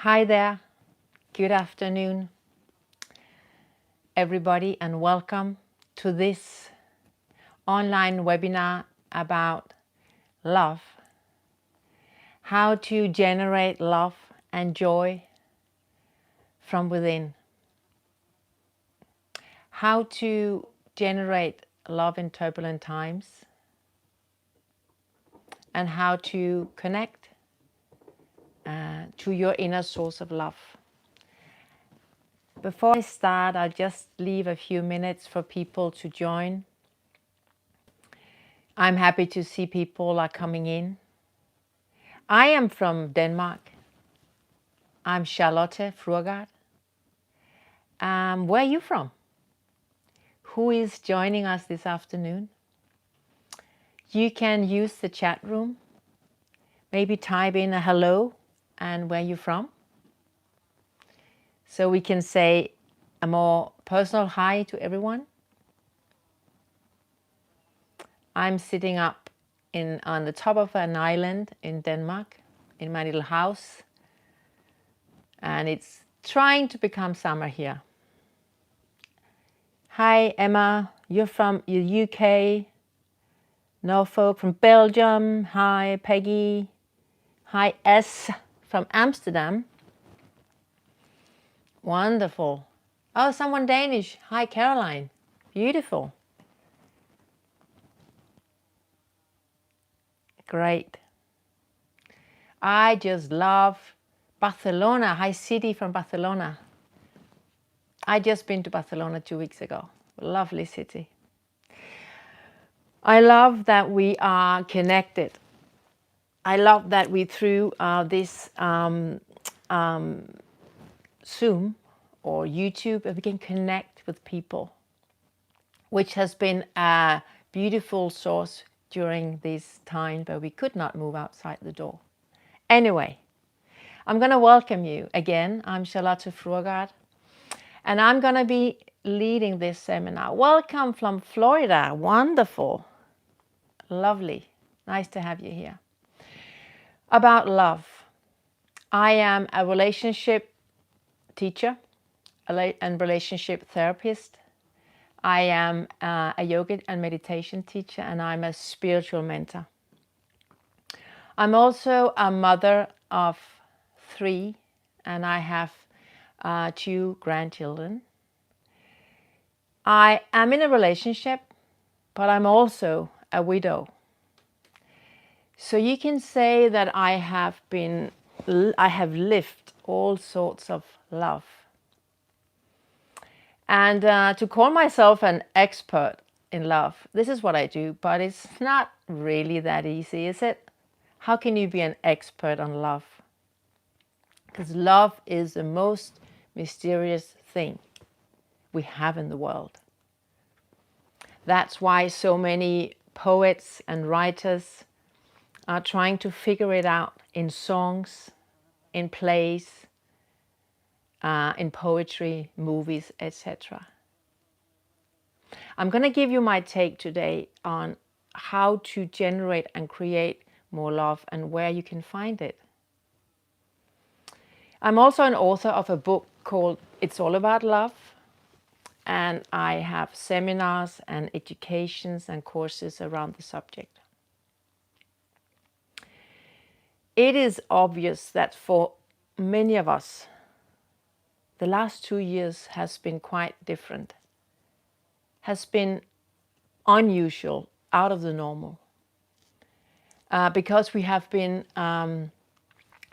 Hi there, good afternoon everybody, and welcome to this online webinar about love. How to generate love and joy from within. How to generate love in turbulent times, and how to connect to your inner source of love. Before I start, I'll just leave a few minutes for people to join. I'm happy to see people are coming in. I am from Denmark. I'm Chalotte Fruergaard. Where are you from? Who is joining us this afternoon? You can use the chat room. Maybe type in a hello and where you're from. So we can say a more personal hi to everyone. I'm sitting up on the top of an island in Denmark, in my little house. And it's trying to become summer here. Hi Emma, you're from the UK. Norfolk from Belgium. Hi Peggy. Hi S from Amsterdam. Wonderful. Oh, someone Danish. Hi Caroline. Beautiful. Great. I just love Barcelona. Hi City from Barcelona. I just been to Barcelona 2 weeks ago. Lovely city. I love that we are connected. I love that we through this Zoom or YouTube, we can connect with people, which has been a beautiful source during this time where we could not move outside the door. Anyway, I'm going to welcome you again. I'm Chalotte Fruergaard, and I'm going to be leading this seminar. Welcome from Florida. Wonderful. Lovely. Nice to have you here. About love. I am a relationship teacher and relationship therapist. I am a yoga and meditation teacher, and I'm a spiritual mentor. I'm also a mother of 3, and I have 2 grandchildren. I am in a relationship, but I'm also a widow. So you can say that I have lived all sorts of love. And to call myself an expert in love, this is what I do, but it's not really that easy, is it? How can you be an expert on love? Because love is the most mysterious thing we have in the world. That's why so many poets and writers are trying to figure it out in songs, in plays, in poetry, movies, etc. I'm going to give you my take today on how to generate and create more love and where you can find it. I'm also an author of a book called It's All About Love, and I have seminars and educations and courses around the subject. It is obvious that for many of us, the last 2 years has been quite different, has been unusual, out of the normal, because we have been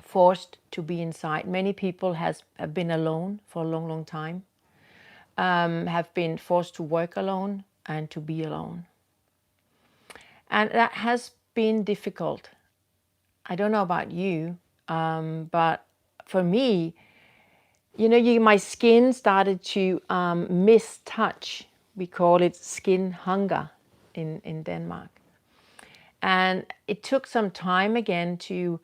forced to be inside. Many people have been alone for a long, long time, have been forced to work alone and to be alone. And that has been difficult. I don't know about you, but for me, my skin started to miss touch. We call it skin hunger in Denmark. And it took some time again to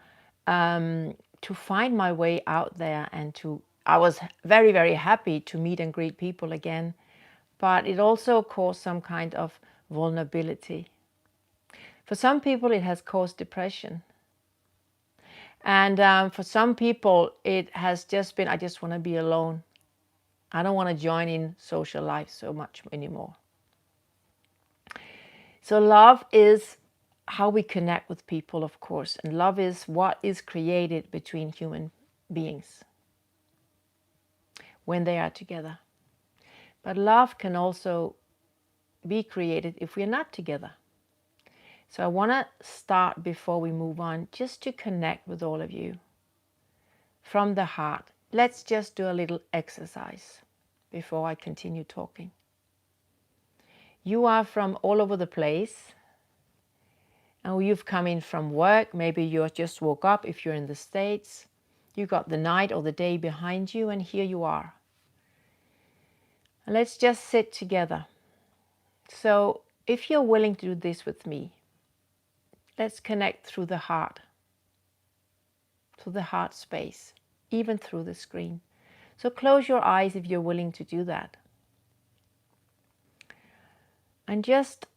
find my way out there, and I was very, very happy to meet and greet people again, but it also caused some kind of vulnerability. For some people it has caused depression. And for some people, it has just been, I just want to be alone. I don't want to join in social life so much anymore. So love is how we connect with people, of course. And love is what is created between human beings when they are together. But love can also be created if we're not together. So I want to start, before we move on, just to connect with all of you from the heart. Let's just do a little exercise before I continue talking. You are from all over the place, and you've come in from work. Maybe you just woke up if you're in the States. You got the night or the day behind you, and here you are. And let's just sit together. So if you're willing to do this with me, let's connect through the heart space, even through the screen. So close your eyes if you're willing to do that. And just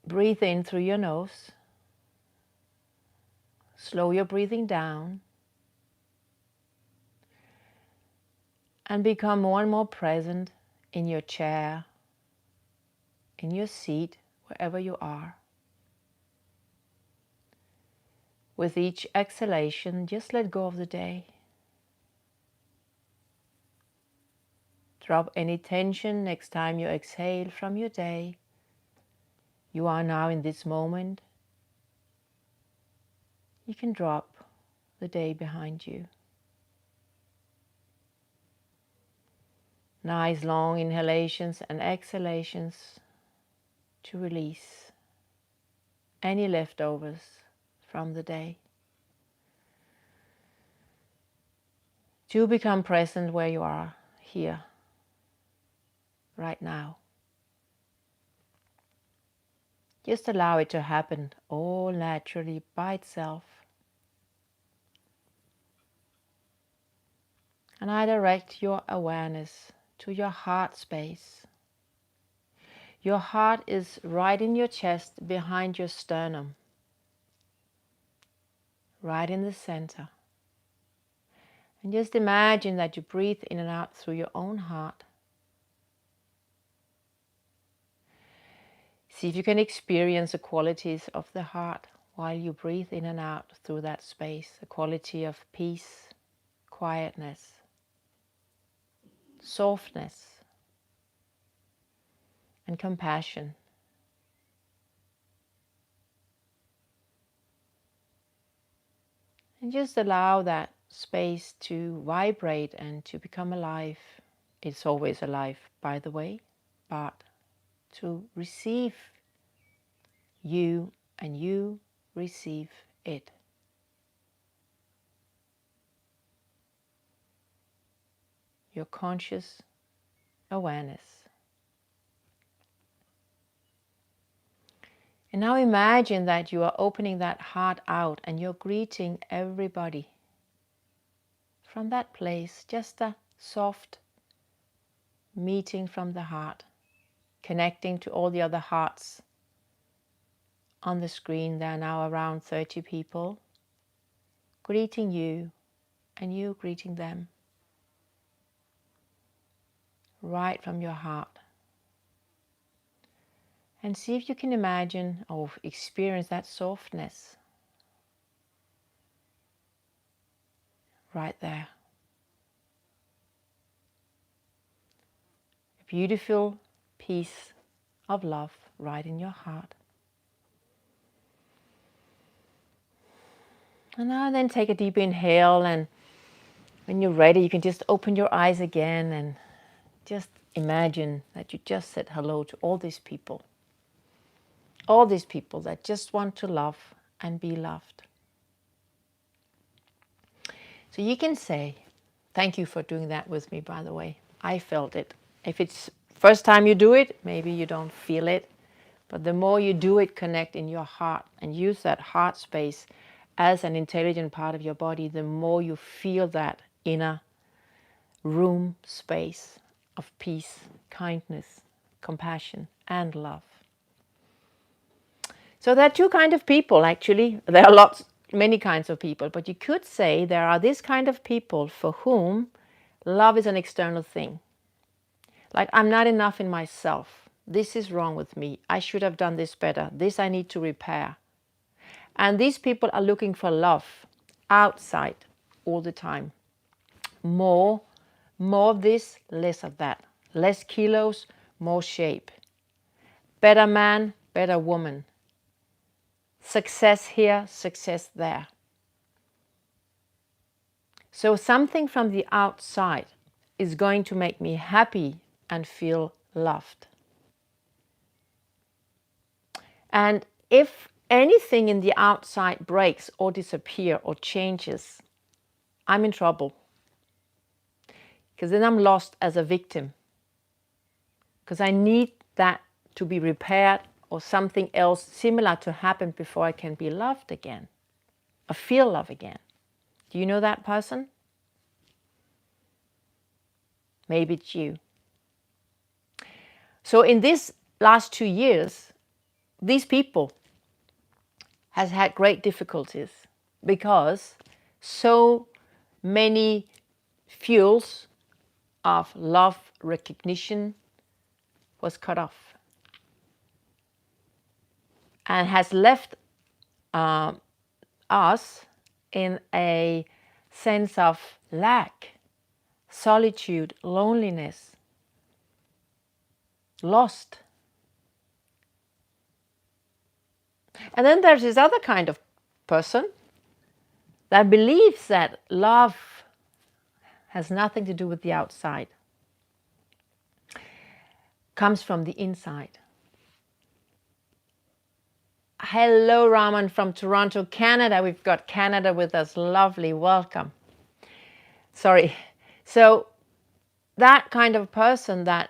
breathe in through your nose. Slow your breathing down. And become more and more present in your chair, in your seat, wherever you are. With each exhalation, just let go of the day. Drop any tension next time you exhale from your day. You are now in this moment. You can drop the day behind you. Nice long inhalations and exhalations to release any leftovers from the day. To become present where you are, here, right now. Just allow it to happen all naturally by itself. And I direct your awareness to your heart space. Your heart is right in your chest, behind your sternum, right in the center. And just imagine that you breathe in and out through your own heart. See if you can experience the qualities of the heart while you breathe in and out through that space. The quality of peace, quietness, softness, and compassion. And just allow that space to vibrate and to become alive. It's always alive, by the way, but to receive you and you receive it. Your conscious awareness. And now imagine that you are opening that heart out and you're greeting everybody from that place, just a soft meeting from the heart, connecting to all the other hearts on the screen. There are now around 30 people greeting you and you greeting them right from your heart. And see if you can imagine or experience that softness right there. A beautiful piece of love right in your heart. And now then take a deep inhale, and when you're ready you can just open your eyes again and just imagine that you just said hello to all these people. All these people that just want to love and be loved. So you can say, thank you for doing that with me, by the way. I felt it. If it's first time you do it, maybe you don't feel it. But the more you do it, connect in your heart and use that heart space as an intelligent part of your body, the more you feel that inner room space of peace, kindness, compassion, and love. So there are two kinds of people, actually. There are lots many kinds of people, but you could say there are this kind of people for whom love is an external thing. Like, I'm not enough in myself. This is wrong with me. I should have done this better. This I need to repair. And these people are looking for love outside all the time. More of this, less of that. Less kilos, more shape. Better man, better woman. Success here, success there. So something from the outside is going to make me happy and feel loved. And if anything in the outside breaks or disappears or changes, I'm in trouble. Because then I'm lost as a victim. Because I need that to be repaired or something else similar to happen before I can be loved again or feel love again. Do you know that person? Maybe it's you. So in these last 2 years, these people has had great difficulties because so many fuels of love recognition was cut off and has left us in a sense of lack, solitude, loneliness, lost. And then there's this other kind of person that believes that love has nothing to do with the outside, comes from the inside. Hello, Raman from Toronto, Canada. We've got Canada with us. Lovely. Welcome. Sorry. So that kind of person that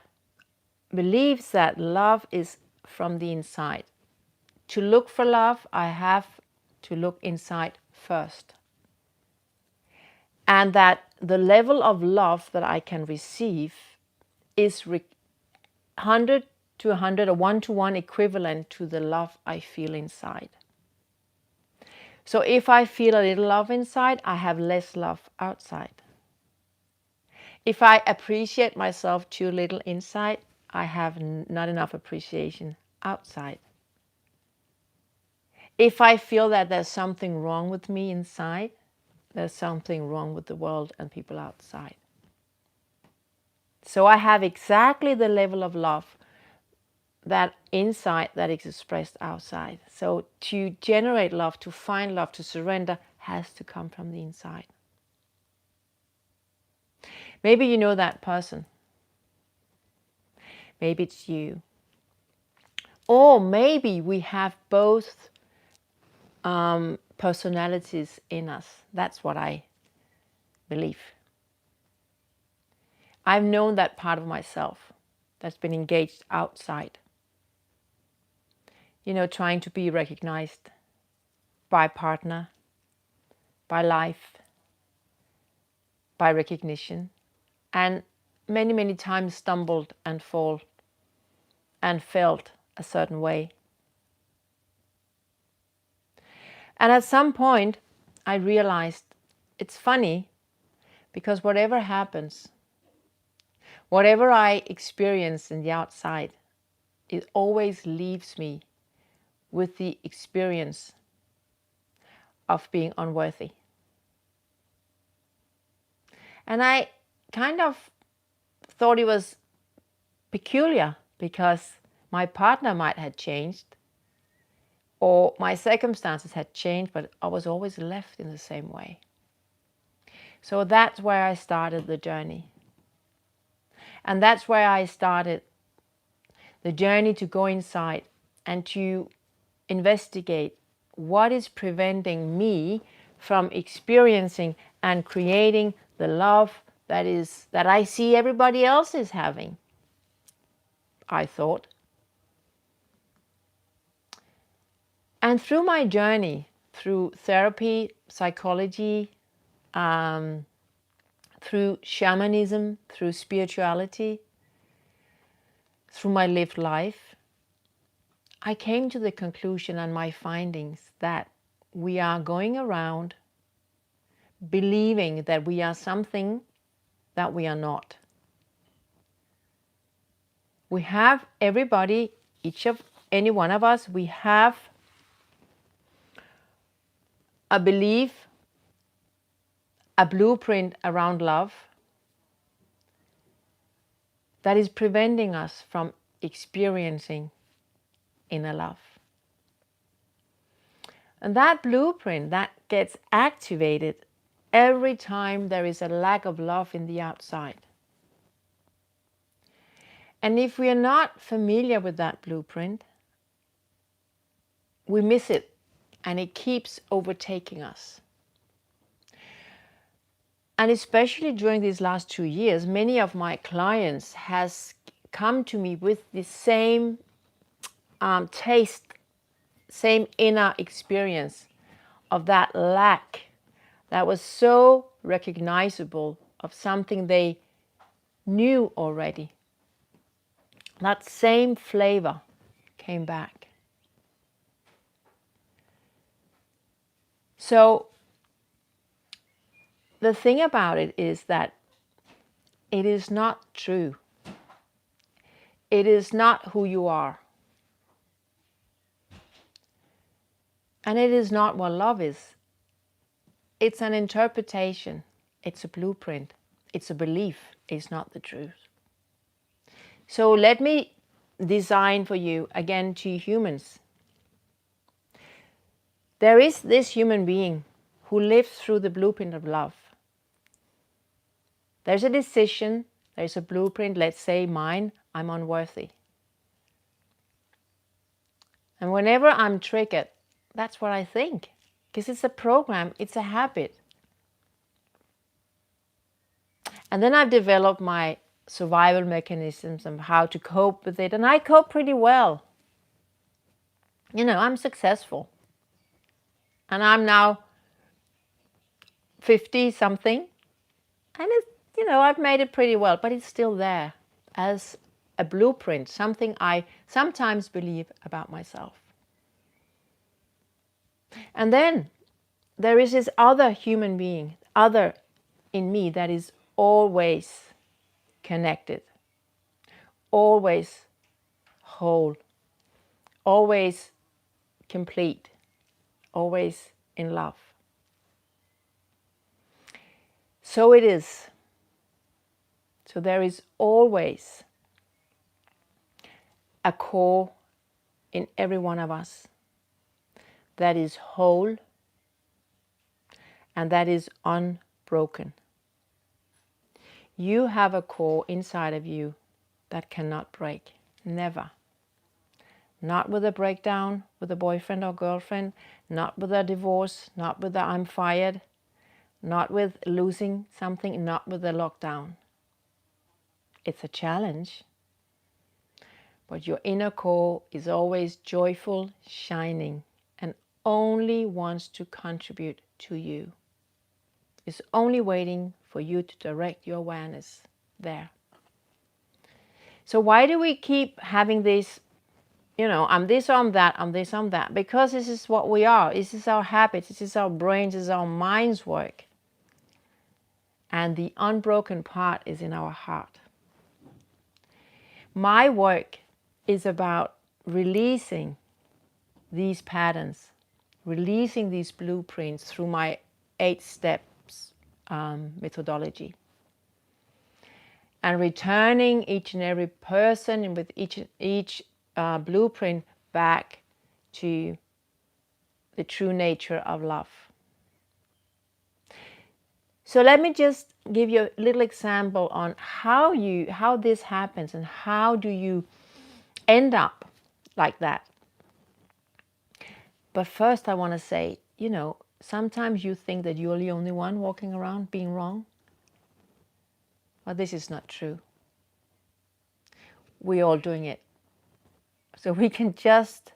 believes that love is from the inside. To look for love, I have to look inside first. And that the level of love that I can receive is 100 to 100, a 1-to-1 equivalent to the love I feel inside. So if I feel a little love inside, I have less love outside. If I appreciate myself too little inside, I have not enough appreciation outside. If I feel that there's something wrong with me inside, there's something wrong with the world and people outside. So I have exactly the level of love that inside that is expressed outside. So to generate love, to find love, to surrender, has to come from the inside. Maybe you know that person. Maybe it's you. Or maybe we have both personalities in us. That's what I believe. I've known that part of myself that's been engaged outside. You know, trying to be recognized by a partner, by life, by recognition, and many, many times stumbled and fall and felt a certain way. And at some point, I realized it's funny because whatever happens, whatever I experience in the outside, it always leaves me with the experience of being unworthy. And I kind of thought it was peculiar because my partner might have changed or my circumstances had changed, but I was always left in the same way. So that's where I started the journey. And that's where I started the journey to go inside and to investigate what is preventing me from experiencing and creating the love that I see everybody else is having, I thought. And through my journey, through therapy, psychology, through shamanism, through spirituality, through my lived life, I came to the conclusion and my findings that we are going around believing that we are something that we are not. We have everybody, any one of us, we have a belief, a blueprint around love that is preventing us from experiencing inner love. And that blueprint, that gets activated every time there is a lack of love in the outside. And if we are not familiar with that blueprint, we miss it, and it keeps overtaking us. And especially during these last 2 years, many of my clients has come to me with the same taste, same inner experience of that lack that was so recognizable of something they knew already. That same flavor came back. So the thing about it is that it is not true. It is not who you are. And it is not what love is. It's an interpretation. It's a blueprint. It's a belief. It's not the truth. So let me design for you, again, 2 humans. There is this human being who lives through the blueprint of love. There's a decision, there's a blueprint, let's say mine, I'm unworthy. And whenever I'm triggered, that's what I think. Because it's a program, it's a habit. And then I've developed my survival mechanisms and how to cope with it. And I cope pretty well. I'm successful. And I'm now 50 something. And I've made it pretty well, but it's still there as a blueprint, something I sometimes believe about myself. And then there is this other human being, other in me, that is always connected, always whole, always complete, always in love. So it is. So there is always a core in every one of us that is whole and that is unbroken. You have a core inside of you that cannot break. Never. Not with a breakdown with a boyfriend or girlfriend, not with a divorce, not with a I'm fired, not with losing something, not with a lockdown. It's a challenge. But your inner core is always joyful, shining, and only wants to contribute to you. It's only waiting for you to direct your awareness there. So why do we keep having this, I'm this, I'm that, I'm this, I'm that? Because this is what we are. This is our habits. This is our brains. This is our mind's work. And the unbroken part is in our heart. My work is about releasing these patterns, releasing these blueprints through my 8 steps methodology, and returning each and every person and with each blueprint back to the true nature of love. So let me just give you a little example on how this happens and how do you end up like that. But first I want to say, sometimes you think that you're the only one walking around being wrong. Well, this is not true. We're all doing it. So we can just,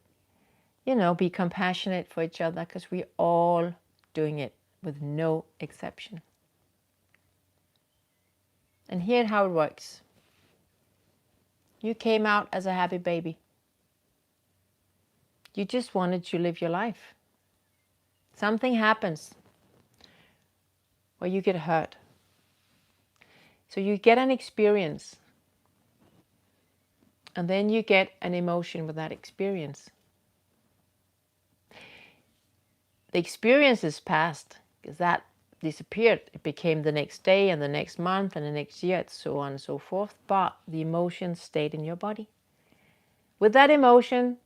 be compassionate for each other because we're all doing it with no exception. And here's how it works. You came out as a happy baby. You just wanted to live your life. Something happens where you get hurt. So you get an experience, and then you get an emotion with that experience. The experience is past, because that disappeared. It became the next day and the next month and the next year, and so on and so forth. But the emotion stayed in your body. With that emotion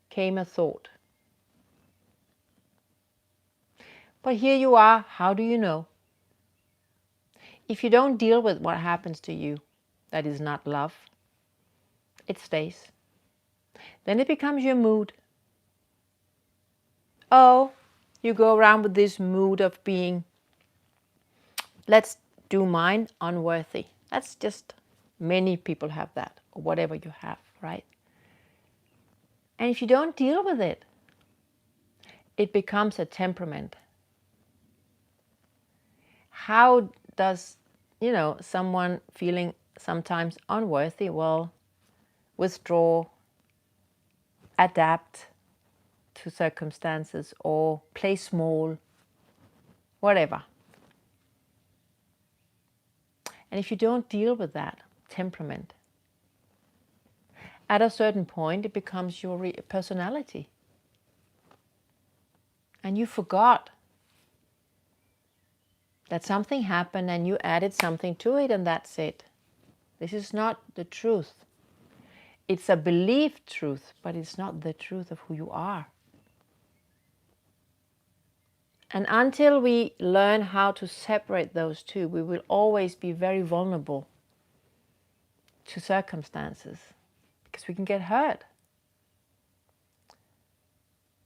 came a thought. But here you are. How do you know? If you don't deal with what happens to you, that is not love, it stays. Then it becomes your mood. Oh, you go around with this mood of being, let's do mine, unworthy. That's just, many people have that, or whatever you have, right? And if you don't deal with it, it becomes a temperament. How does, someone feeling sometimes unworthy, well, withdraw, adapt to circumstances, or play small, whatever. And if you don't deal with that temperament, at a certain point it becomes your personality. And you forgot that something happened and you added something to it, and that's it. This is not the truth. It's a believed truth, but it's not the truth of who you are. And until we learn how to separate those two, we will always be very vulnerable to circumstances, because we can get hurt.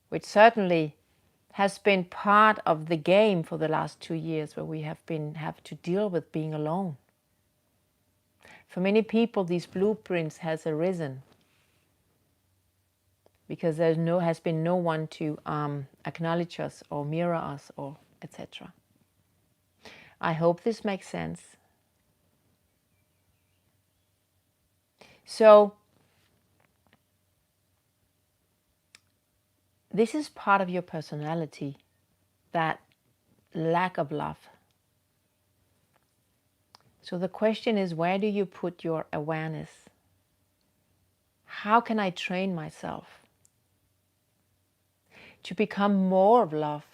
Which certainly has been part of the game for the last 2 years, where we have to deal with being alone. For many people, these blueprints has arisen because has been no one to acknowledge us or mirror us, or etc. I hope this makes sense. So this is part of your personality, that lack of love. So the question is, where do you put your awareness? How can I train myself to become more of love?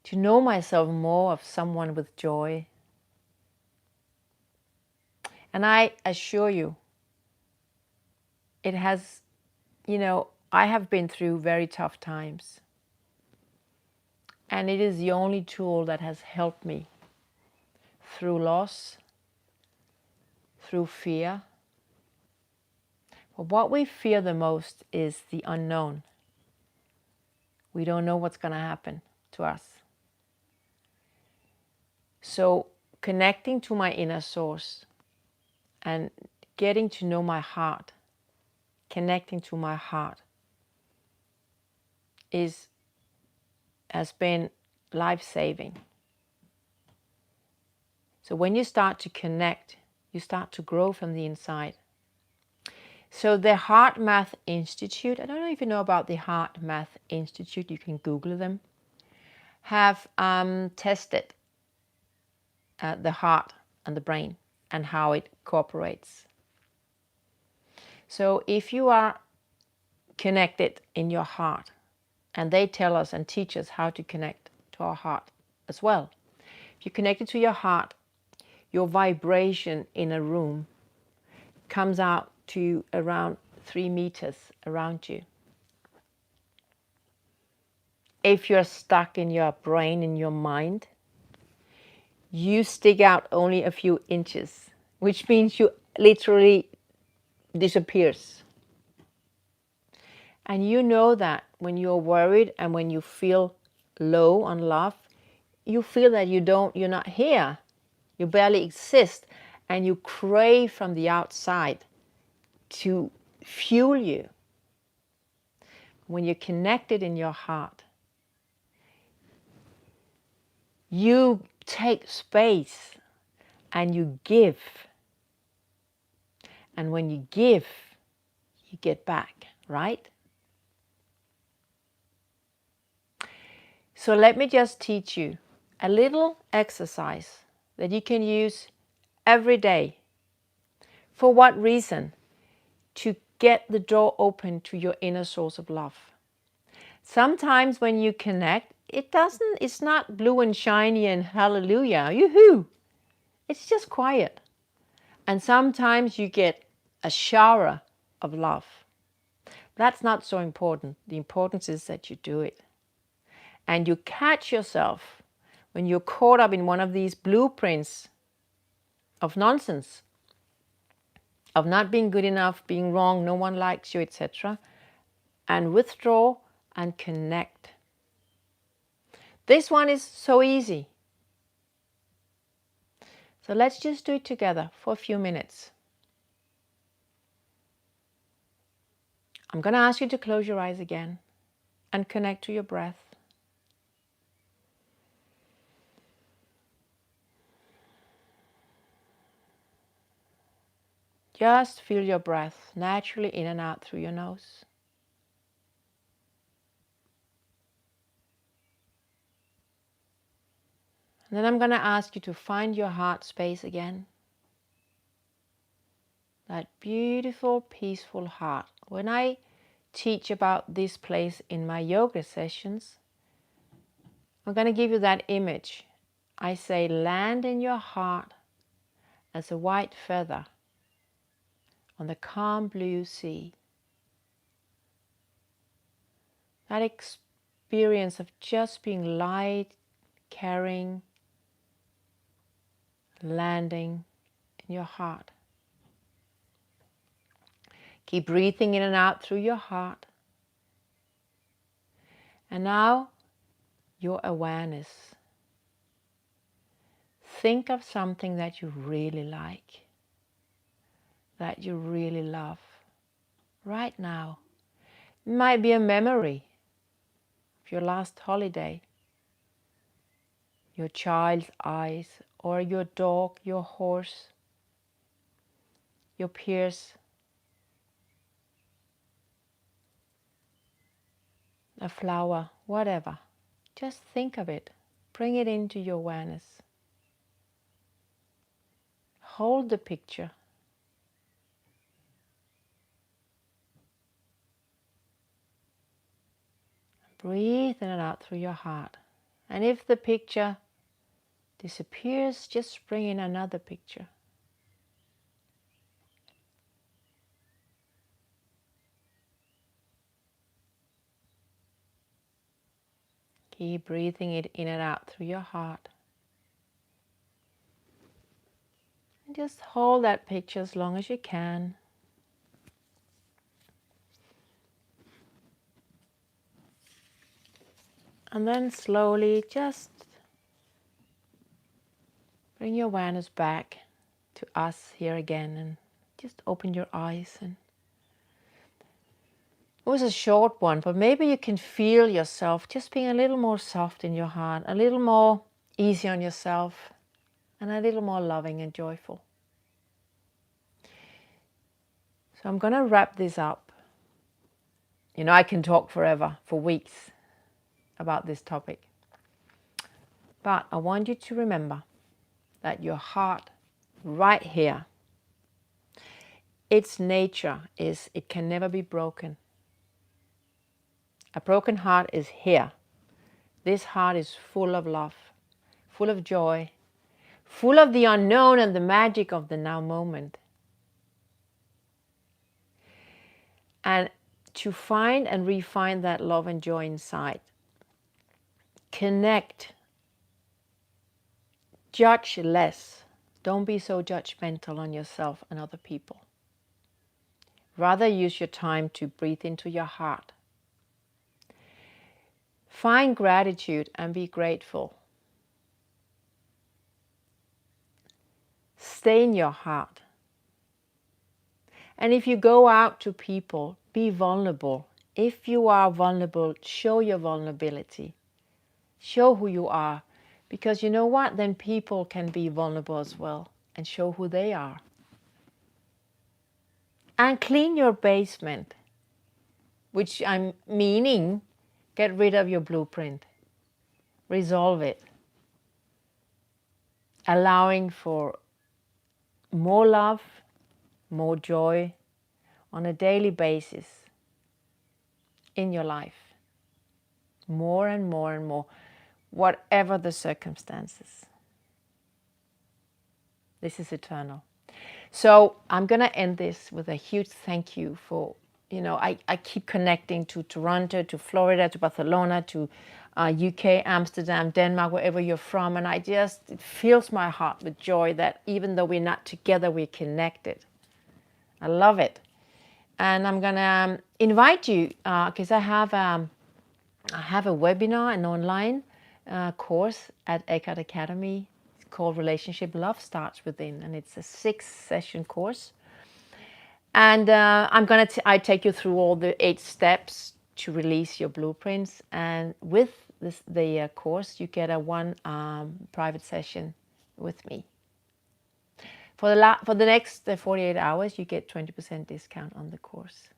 To know myself more of someone with joy? And I assure you, it has, I have been through very tough times. And it is the only tool that has helped me through loss, through fear. But what we fear the most is the unknown. We don't know what's going to happen to us. So connecting to my inner source and getting to know my heart, connecting to my heart, has been life-saving. So when you start to connect, you start to grow from the inside. So the Heart Math Institute, I don't know if you know about the Heart Math Institute, you can Google them, have tested the heart and the brain and how it cooperates. So if you are connected in your heart, and they tell us and teach us how to connect to our heart as well. If you connect it to your heart, your vibration in a room comes out to around 3 meters around you. If you're stuck in your brain, in your mind, you stick out only a few inches, which means you literally disappears. And you know that when you're worried and when you feel low on love, you feel that you're not here. You barely exist, and you crave from the outside to fuel you. When you're connected in your heart, you take space and you give. And when you give, you get back, right? So let me just teach you a little exercise that you can use every day. For what reason? To get the door open to your inner source of love. Sometimes when you connect, it's not blue and shiny and hallelujah, yoo-hoo. It's just quiet. And sometimes you get a shower of love. That's not so important. The importance is that you do it. And you catch yourself when you're caught up in one of these blueprints of nonsense, of not being good enough, being wrong, no one likes you, etc. And withdraw and connect. This one is so easy. So let's just do it together for a few minutes. I'm going to ask you to close your eyes again and connect to your breath. Just feel your breath naturally in and out through your nose. And then I'm going to ask you to find your heart space again. That beautiful, peaceful heart. When I teach about this place in my yoga sessions, I'm going to give you that image. I say, land in your heart as a white feather on the calm blue sea. That experience of just being light, caring, landing in your heart. Keep breathing in and out through your heart. And now, your awareness. Think of something that you really like, that you really love, right now. It might be a memory of your last holiday, your child's eyes, or your dog, your horse, your peers, a flower, whatever. Just think of it. Bring it into your awareness. Hold the picture. Breathe in and out through your heart. And if the picture disappears, just bring in another picture. Keep breathing it in and out through your heart. And just hold that picture as long as you can. And then slowly just bring your awareness back to us here again and just open your eyes. And it was a short one, but maybe you can feel yourself just being a little more soft in your heart, a little more easy on yourself, and a little more loving and joyful. So I'm going to wrap this up. You know, I can talk forever, for weeks, about this topic. But I want you to remember that your heart, right here, its nature is it can never be broken. A broken heart is here. This heart is full of love, full of joy, full of the unknown and the magic of the now moment. And to find and refine that love and joy inside, connect, judge less. Don't be so judgmental on yourself and other people. Rather use your time to breathe into your heart. Find gratitude and be grateful. Stay in your heart. And if you go out to people, be vulnerable. If you are vulnerable, show your vulnerability. Show who you are. Because you know what? Then people can be vulnerable as well and show who they are. And clean your basement, which I'm meaning, get rid of your blueprint. resolve it, allowing for more love, more joy on a daily basis in your life. More and more and more, whatever the circumstances. This is eternal. So I'm going to end this with a huge thank you for, I keep connecting to Toronto, to Florida, to Barcelona, to UK, Amsterdam, Denmark, wherever you're from. And it fills my heart with joy that even though we're not together, we're connected. I love it. And I'm going to invite you, because I have a webinar, an online course at Ekhart Academy. It's called Relationship Love Starts Within, and it's a 6-session course. And I take you through all the 8 steps to release your blueprints. And with the course, you get a one private session with me. For the next 48 hours, you get 20% discount on the course.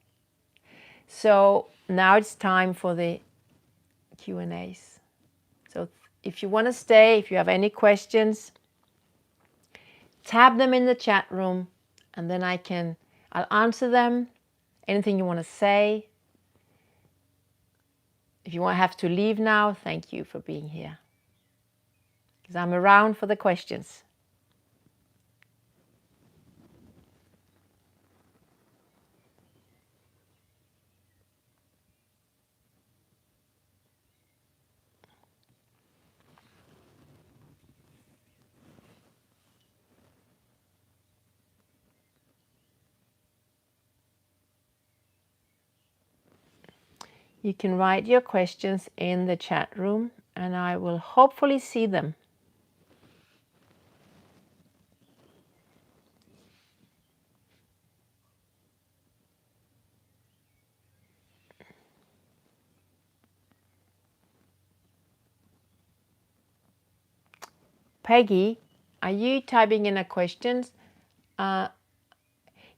So now it's time for the Q&As. So if you want to stay, if you have any questions, tab them in the chat room, and then I'll answer them. Anything you want to say. If you have to leave now, thank you for being here, because I'm around for the questions. You can write your questions in the chat room, and I will hopefully see them. Peggy, are you typing in a question?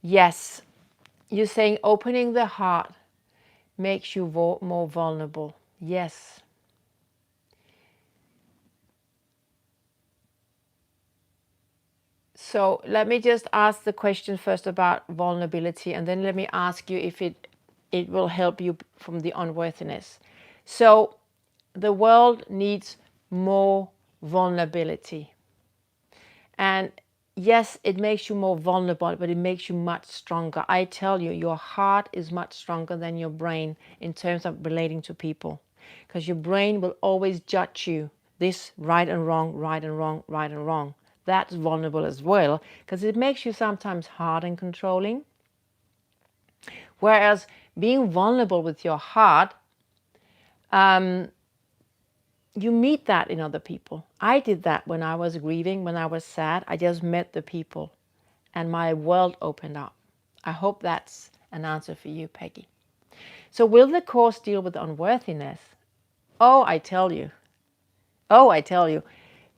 Yes. You're saying opening the heart makes you more vulnerable. Yes. So let me just ask the question first about vulnerability, and then let me ask you if it will help you from the unworthiness. So the world needs more vulnerability. And yes, it makes you more vulnerable, but it makes you much stronger. I tell you, your heart is much stronger than your brain in terms of relating to people. Because your brain will always judge you. This right and wrong, right and wrong, right and wrong. That's vulnerable as well, because it makes you sometimes hard and controlling. Whereas being vulnerable with your heart, you meet that in other people. I did that when I was grieving, when I was sad. I just met the people and my world opened up. I hope that's an answer for you, Peggy. So will the course deal with unworthiness? Oh, I tell you.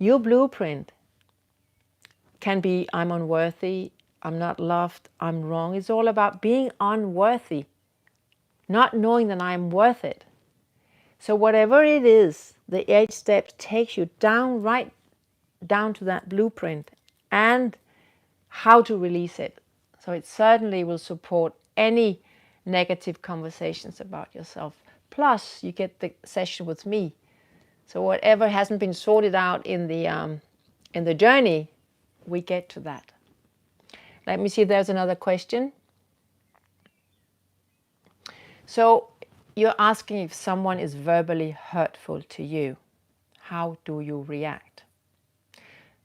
Your blueprint can be, I'm unworthy, I'm not loved, I'm wrong. It's all about being unworthy, not knowing that I'm worth it. So whatever it is, the 8 steps takes you right down to that blueprint and how to release it. So it certainly will support any negative conversations about yourself. Plus, you get the session with me. So whatever hasn't been sorted out in the journey, we get to that. Let me see if there's another question. So you're asking if someone is verbally hurtful to you, how do you react?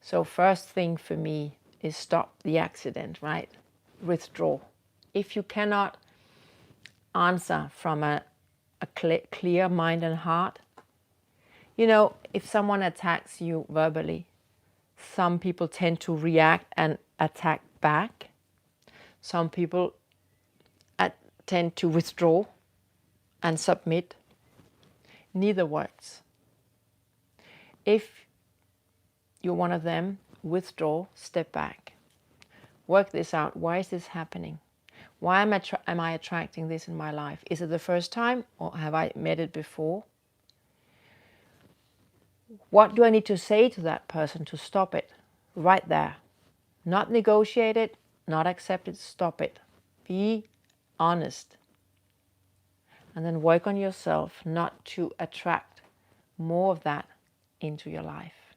So first thing for me is stop the accident, right? Withdraw. If you cannot answer from a clear mind and heart, if someone attacks you verbally, some people tend to react and attack back. Some people tend to withdraw and submit. Neither works. If you're one of them, withdraw, step back. Work this out. Why is this happening? Why am I attracting this in my life? Is it the first time, or have I met it before? What do I need to say to that person to stop it? Right there. Not negotiate it, not accept it, stop it. Be honest. And then work on yourself not to attract more of that into your life.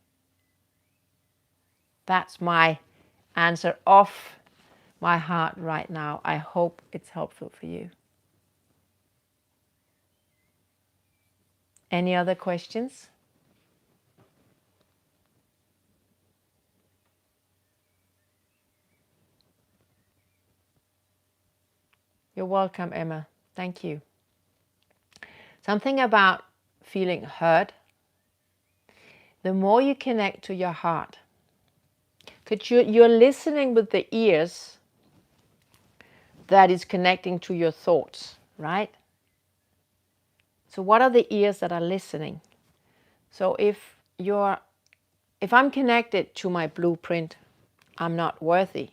That's my answer off my heart right now. I hope it's helpful for you. Any other questions? You're welcome, Emma. Thank you. Something about feeling heard. The more you connect to your heart, because you're listening with the ears that is connecting to your thoughts, right? So what are the ears that are listening? So if I'm connected to my blueprint, I'm not worthy.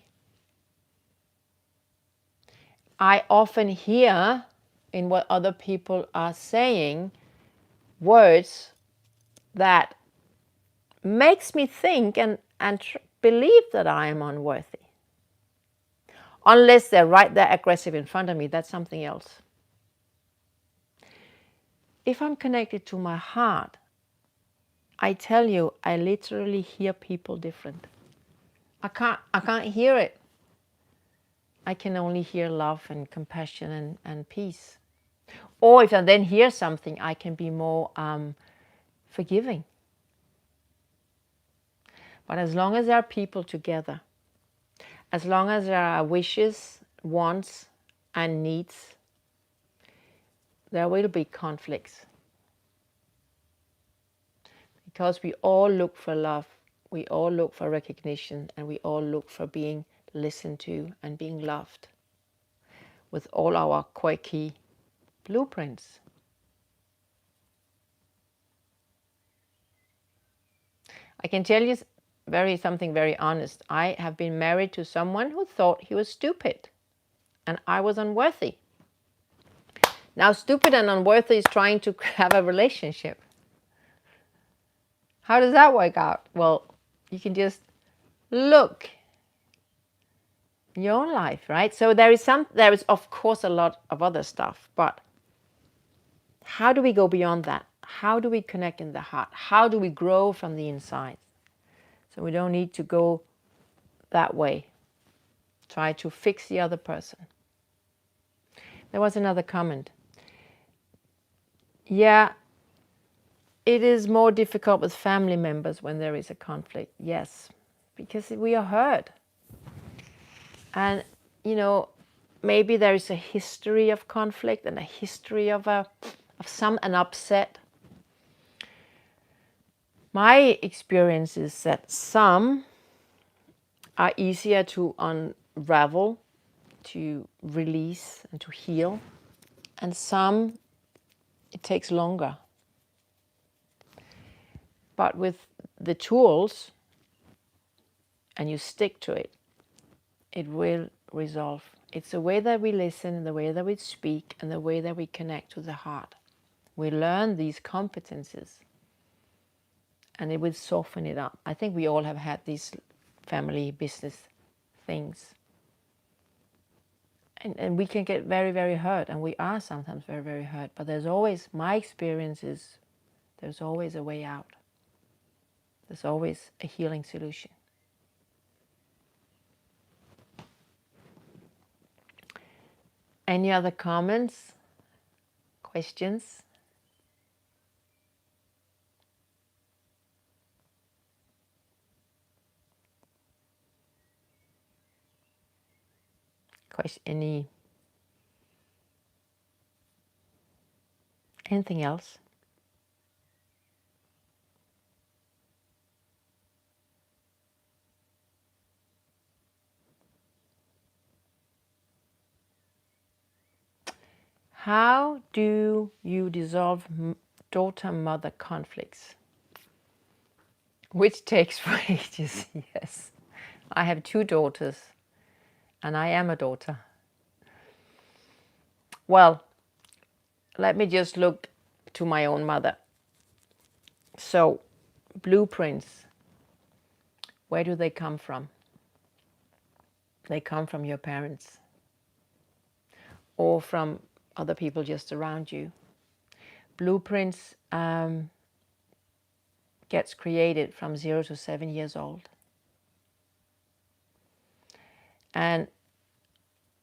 I often hear in what other people are saying words that makes me think and believe that I am unworthy. Unless they're right there aggressive in front of me, that's something else. If I'm connected to my heart, I tell you, I literally hear people different. I can't hear it. I can only hear love and compassion and peace. Or if I then hear something, I can be more forgiving. But as long as there are people together, as long as there are wishes, wants, and needs, there will be conflicts. Because we all look for love, we all look for recognition, and we all look for being listened to and being loved with all our quirky blueprints. I can tell you something very honest. I have been married to someone who thought he was stupid and I was unworthy. Now, stupid and unworthy is trying to have a relationship. How does that work out? Well, you can just look in your own life, right? So there is of course a lot of other stuff, but how do we go beyond that? How do we connect in the heart? How do we grow from the inside? So we don't need to go that way. Try to fix the other person. There was another comment. Yeah, it is more difficult with family members when there is a conflict. Yes, because we are hurt. And, maybe there is a history of conflict and a history of an upset. My experience is that some are easier to unravel, to release, and to heal. And some, it takes longer. But with the tools, and you stick to it, it will resolve. It's the way that we listen, the way that we speak, and the way that we connect to the heart. We learn these competencies, and it will soften it up. I think we all have had these family business things. And we can get very, very hurt, and we are sometimes very, very hurt. But there's always, my experience is, there's always a way out. There's always a healing solution. Any other comments? Questions? Anything else? How do you dissolve daughter-mother conflicts? Which takes for ages, yes. I have 2 daughters, and I am a daughter. Well, let me just look to my own mother. So, blueprints, where do they come from? They come from your parents or from other people just around you. Blueprints gets created from 0 to 7 years old. And,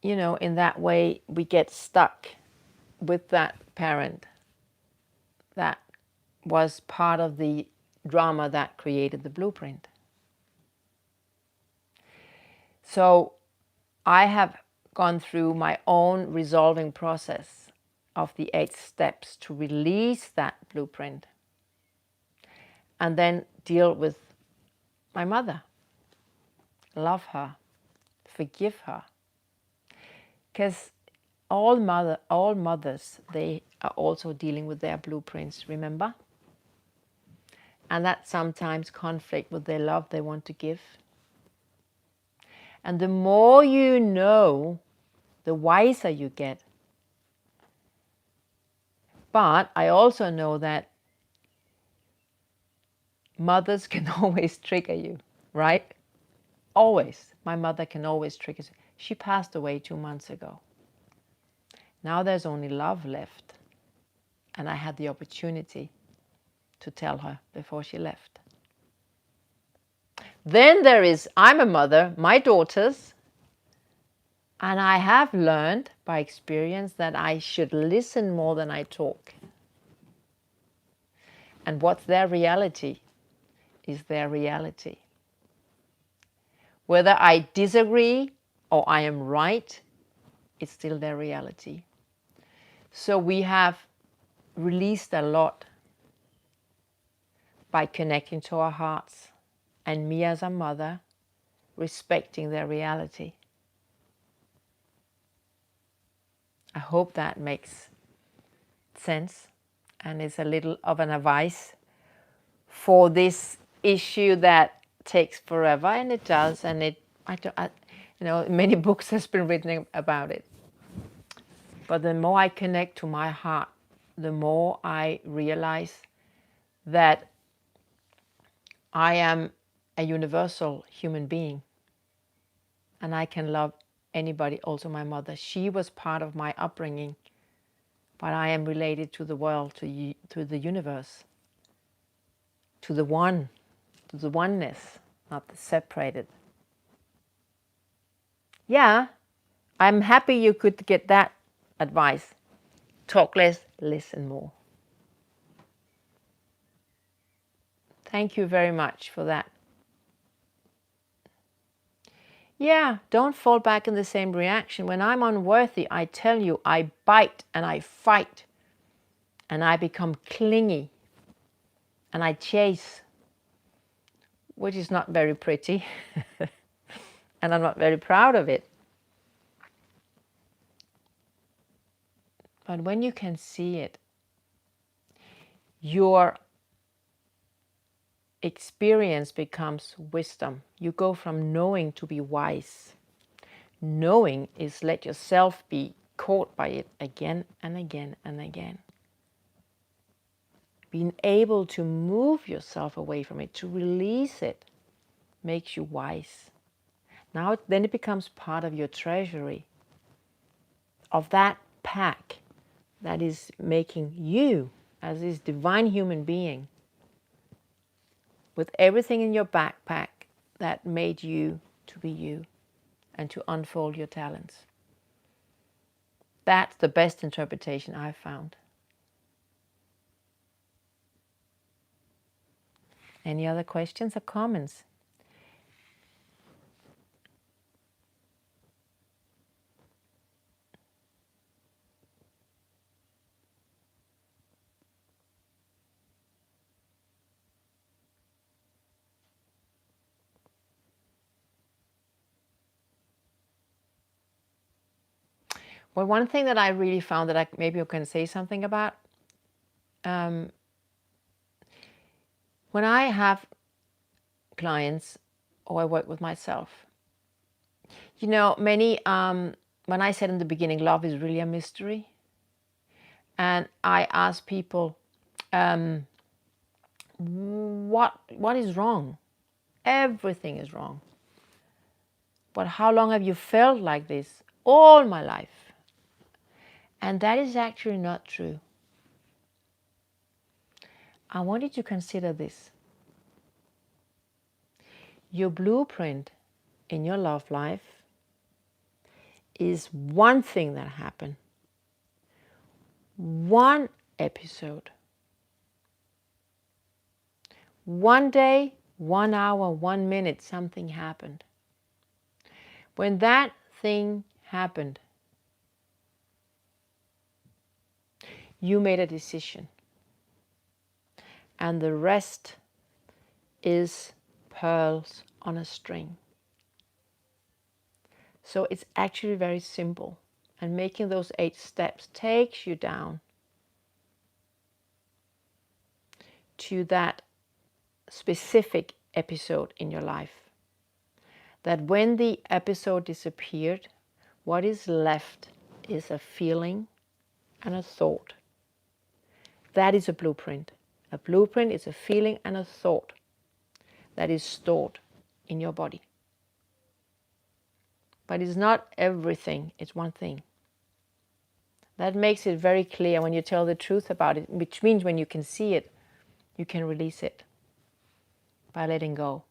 you know, in that way, we get stuck with that parent that was part of the drama that created the blueprint. So I have gone through my own resolving process of the 8 steps to release that blueprint and then deal with my mother. Love her, forgive her. Because all mothers, they are also dealing with their blueprints, remember? And that sometimes conflict with their love they want to give. And the more you know, the wiser you get. But I also know that mothers can always trigger you, right? Always. My mother can always trigger. She passed away 2 months ago. Now there's only love left. And I had the opportunity to tell her before she left. Then there is, I'm a mother, my daughters, and I have learned by experience that I should listen more than I talk. And what's their reality is their reality. Whether I disagree or I am right, it's still their reality. So we have released a lot by connecting to our hearts, and me as a mother respecting their reality. I hope that makes sense and is a little of an advice for this issue that takes forever, and it does, and many books has been written about it. But the more I connect to my heart, the more I realize that I am a universal human being, and I can love anybody, also my mother. She was part of my upbringing, but I am related to the world, to the universe, to the one, to the oneness, not the separated. Yeah, I'm happy you could get that advice. Talk less, listen more. Thank you very much for that. Yeah, don't fall back in the same reaction. When I'm unworthy, I tell you, I bite and I fight and I become clingy and I chase, which is not very pretty. And I'm not very proud of it. But when you can see it, your experience becomes wisdom. You go from knowing to be wise. Knowing is let yourself be caught by it again and again and again. Being able to move yourself away from it, to release it, makes you wise. Now then it becomes part of your treasury, of that pack that is making you as this divine human being, with everything in your backpack that made you to be you and to unfold your talents. That's the best interpretation I've found. Any other questions or comments? Well, one thing that I really found that maybe I can say something about, when I have clients or I work with myself, many, when I said in the beginning, love is really a mystery, and I ask people, what is wrong? Everything is wrong. But how long have you felt like this? All my life. And that is actually not true. I want you to consider this. Your blueprint in your love life is one thing that happened. One episode. One day, 1 hour, 1 minute, something happened. When that thing happened, you made a decision. And the rest is pearls on a string. So it's actually very simple. And making those 8 steps takes you down to that specific episode in your life. That when the episode disappeared, what is left is a feeling and a thought. That is a blueprint. A blueprint is a feeling and a thought that is stored in your body. But it's not everything, it's one thing. That makes it very clear when you tell the truth about it, which means when you can see it, you can release it by letting go.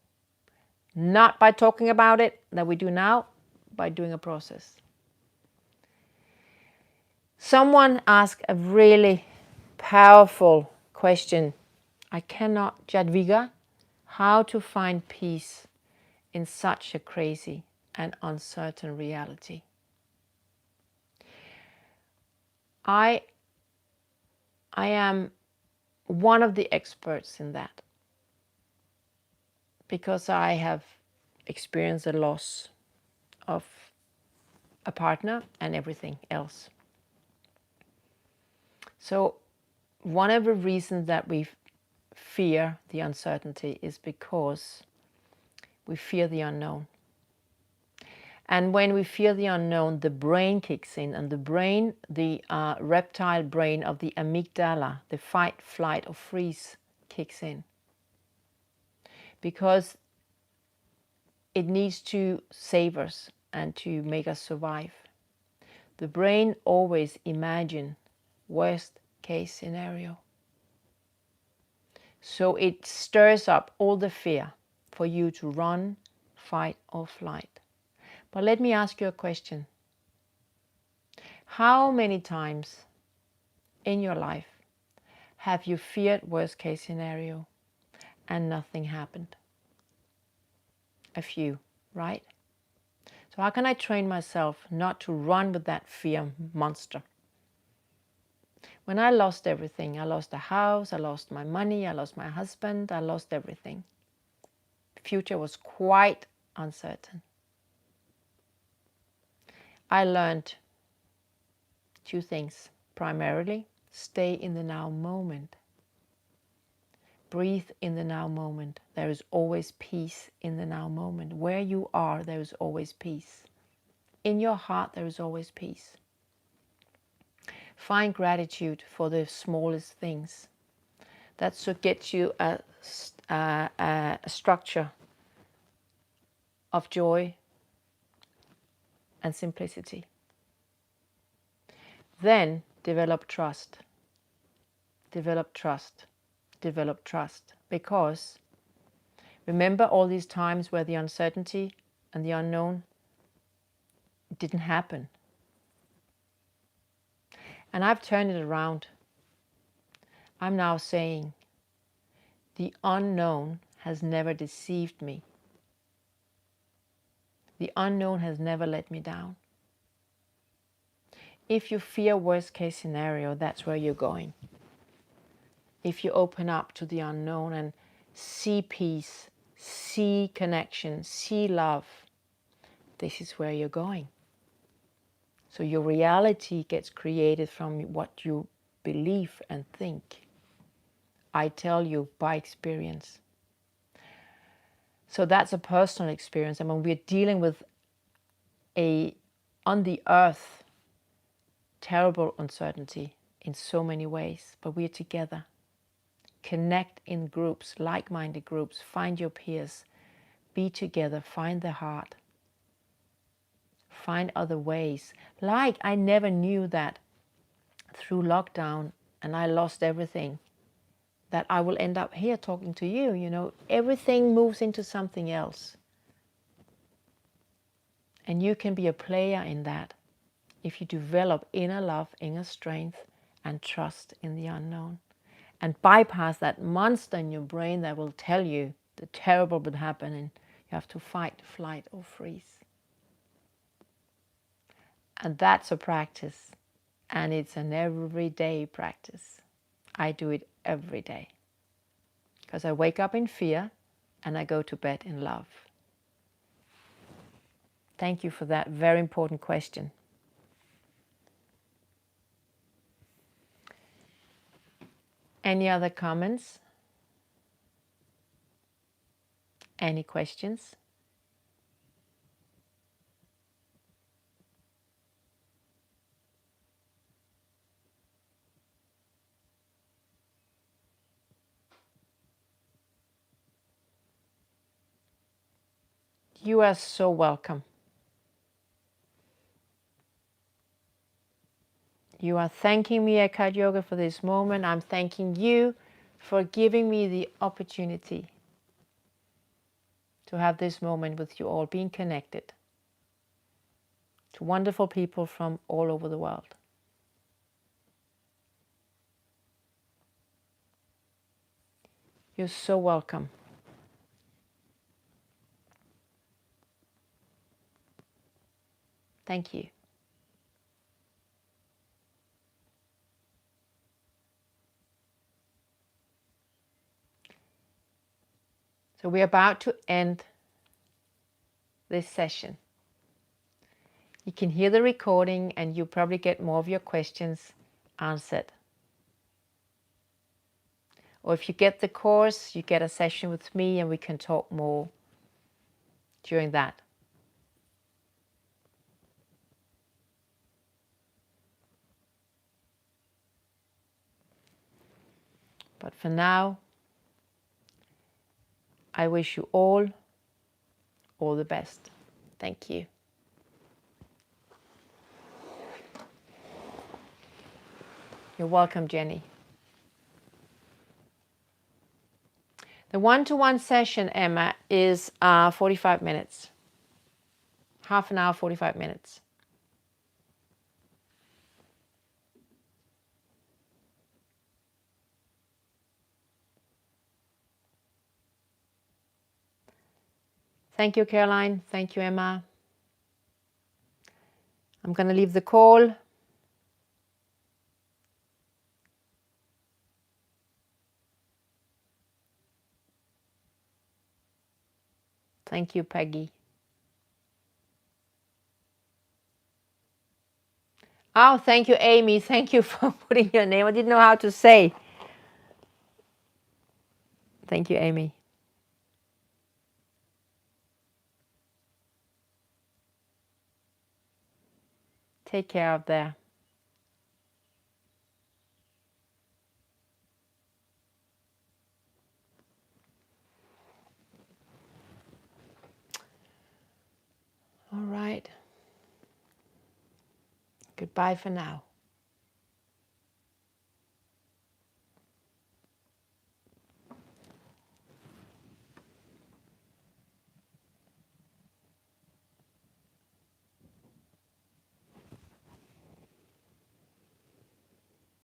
Not by talking about it, that we do now, by doing a process. Someone asked a really powerful question. I cannot, Jadviga, how to find peace in such a crazy and uncertain reality. I am one of the experts in that because I have experienced the loss of a partner and everything else. So one of the reasons that we fear the uncertainty is because we fear the unknown. And when we fear the unknown, the brain kicks in, and the brain, the reptile brain of the amygdala, the fight, flight, or freeze kicks in. Because it needs to save us and to make us survive. The brain always imagines worst case scenario. So it stirs up all the fear for you to run, fight, or flight. But let me ask you a question. How many times in your life have you feared worst case scenario and nothing happened? A few, right? So how can I train myself not to run with that fear monster? When I lost everything, I lost the house, I lost my money, I lost my husband, I lost everything. The future was quite uncertain. I learned 2 things. Primarily, stay in the now moment. Breathe in the now moment. There is always peace in the now moment. Where you are, there is always peace. In your heart, there is always peace. Find gratitude for the smallest things. That should get you a structure of joy and simplicity. Then develop trust. Develop trust. Develop trust. Because remember all these times where the uncertainty and the unknown didn't happen. And I've turned it around. I'm now saying the unknown has never deceived me. The unknown has never let me down. If you fear worst case scenario, that's where you're going. If you open up to the unknown and see peace, see connection, see love, this is where you're going. So your reality gets created from what you believe and think. I tell you by experience. So that's a personal experience. I mean, we're dealing with on the earth, terrible uncertainty in so many ways, but we're together. Connect in groups, like-minded groups. Find your peers. Be together. Find the heart. Find other ways. Like I never knew that through lockdown and I lost everything, that I will end up here talking to you. You know, everything moves into something else. And you can be a player in that if you develop inner love, inner strength, and trust in the unknown. And bypass that monster in your brain that will tell you the terrible will happen and you have to fight, flight, or freeze. And that's a practice. And it's an everyday practice. I do it every day. Because I wake up in fear and I go to bed in love. Thank you for that very important question. Any other comments? Any questions? You are so welcome. You are thanking me, EkhartYoga, for this moment. I'm thanking you for giving me the opportunity to have this moment with you all, being connected to wonderful people from all over the world. You're so welcome. Thank you. So we're about to end this session. You can hear the recording and you probably get more of your questions answered. Or if you get the course, you get a session with me and we can talk more during that. But for now, I wish you all the best. Thank you. You're welcome, Jenny. The one-to-one session, Emma, is 45 minutes. Half an hour, 45 minutes. Thank you, Caroline. Thank you, Emma. I'm going to leave the call. Thank you, Peggy. Oh, thank you, Amy. Thank you for putting your name. I didn't know how to say. Thank you, Amy. Take care out there. All right. Goodbye for now.